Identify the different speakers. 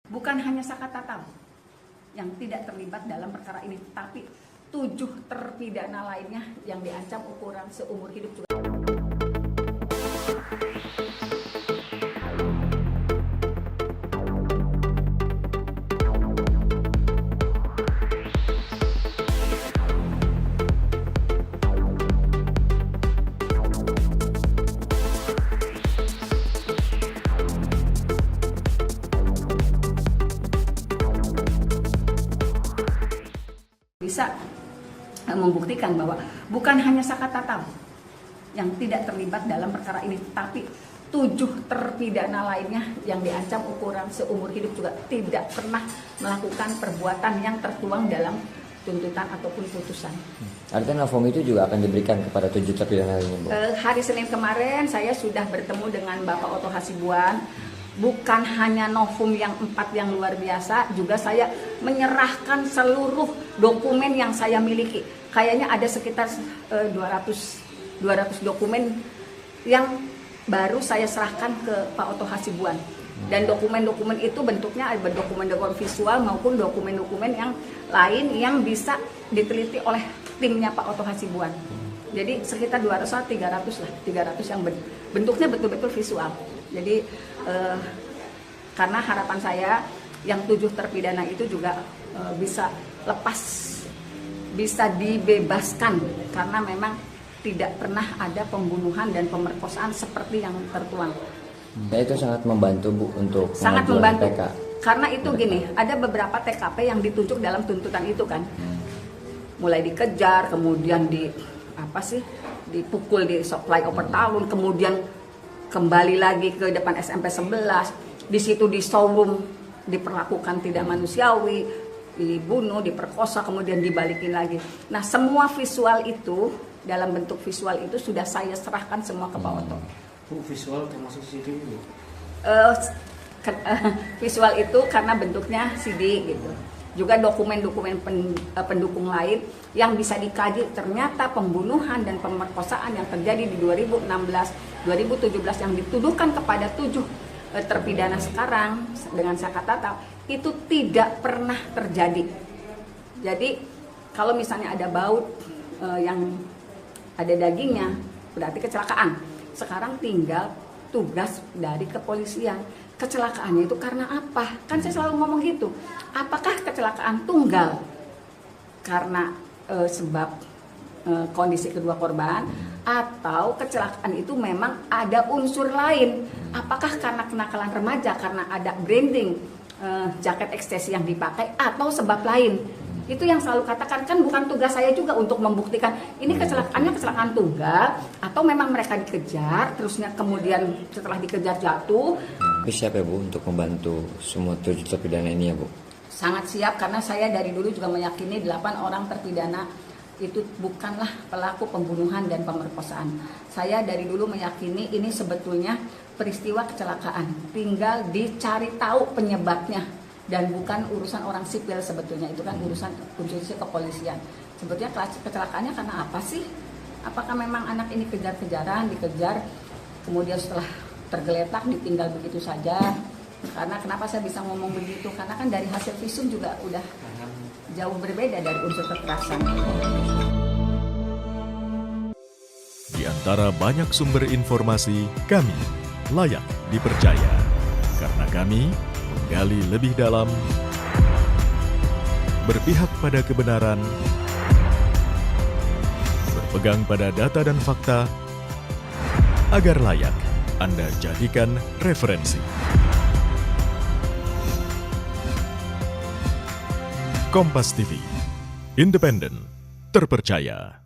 Speaker 1: Bukan hanya Saka Tatal yang tidak terlibat dalam perkara ini, tapi 7 terpidana lainnya yang diancam ukuran seumur hidup juga. Bisa membuktikan bahwa bukan hanya Saka Tatal yang tidak terlibat dalam perkara ini, tapi 7 terpidana lainnya yang diancam ukuran seumur hidup juga tidak pernah melakukan perbuatan yang tertuang dalam tuntutan ataupun putusan.
Speaker 2: Artinya novum itu juga akan diberikan kepada 7 terpidana lainnya, Bu?
Speaker 1: Hari Senin kemarin saya sudah bertemu dengan Bapak Oto Hasibuan. Bukan hanya novum yang 4 yang luar biasa, juga saya menyerahkan seluruh dokumen yang saya miliki. Kayaknya ada sekitar 200 dokumen yang baru saya serahkan ke Pak Oto Hasibuan. Dan dokumen-dokumen itu bentuknya ada dokumen-dokumen visual maupun dokumen-dokumen yang lain yang bisa diteliti oleh timnya Pak Oto Hasibuan. Jadi sekitar 200-300 lah, 300 yang bentuknya betul-betul visual. Jadi karena harapan saya yang 7 terpidana itu juga bisa lepas, bisa dibebaskan karena memang tidak pernah ada pembunuhan dan pemerkosaan seperti yang tertuang.
Speaker 2: Ya, itu sangat membantu, Bu, untuk
Speaker 1: sangat membantu
Speaker 2: PK.
Speaker 1: Karena itu gini, ada beberapa TKP yang ditunjuk dalam tuntutan itu kan, mulai dikejar, kemudian dipukul di supply over talun, kemudian kembali lagi ke depan SMP 11, di situ di showroom diperlakukan tidak manusiawi, dibunuh, diperkosa, kemudian dibalikin lagi. Nah, semua visual itu, dalam bentuk visual itu sudah saya serahkan semua ke Pak Oto.
Speaker 3: Bu, visual termasuk CD Bu?
Speaker 1: Visual itu karena bentuknya CD gitu. Juga dokumen-dokumen pendukung lain yang bisa dikaji, ternyata pembunuhan dan pemerkosaan yang terjadi di 2016-2017 yang dituduhkan kepada 7 terpidana sekarang dengan Saka Tatal itu tidak pernah terjadi. Jadi kalau misalnya ada baut yang ada dagingnya, berarti kecelakaan. Sekarang tinggal tugas dari kepolisian. Kecelakaannya itu karena apa? Kan saya selalu ngomong gitu. Apakah kecelakaan tunggal karena sebab kondisi kedua korban, atau kecelakaan itu memang ada unsur lain? Apakah karena kenakalan remaja, karena ada branding jaket ekstasi yang dipakai, atau sebab lain? Itu yang selalu katakan, kan bukan tugas saya juga untuk membuktikan ini kecelakaannya kecelakaan tunggal atau memang mereka dikejar terusnya kemudian setelah dikejar jatuh.
Speaker 2: Tapi siapa ya, Bu, untuk membantu semua 7 terpidana ini ya, Bu?
Speaker 1: Sangat siap, karena saya dari dulu juga meyakini 8 orang terpidana itu bukanlah pelaku pembunuhan dan pemerkosaan. Saya dari dulu meyakini ini sebetulnya peristiwa kecelakaan, tinggal dicari tahu penyebabnya. Dan bukan urusan orang sipil sebetulnya, itu kan urusan institusi kepolisian. Sebetulnya kecelakaannya karena apa sih? Apakah memang anak ini kejar-kejaran, dikejar, kemudian setelah tergeletak ditinggal begitu saja? Karena kenapa saya bisa ngomong begitu? Karena kan dari hasil visum juga udah jauh berbeda dari unsur kekerasan.
Speaker 4: Di antara banyak sumber informasi, kami layak dipercaya. Karena kami menggali lebih dalam, berpihak pada kebenaran, berpegang pada data dan fakta, agar layak Anda jadikan referensi. Kompas TV, independen, terpercaya.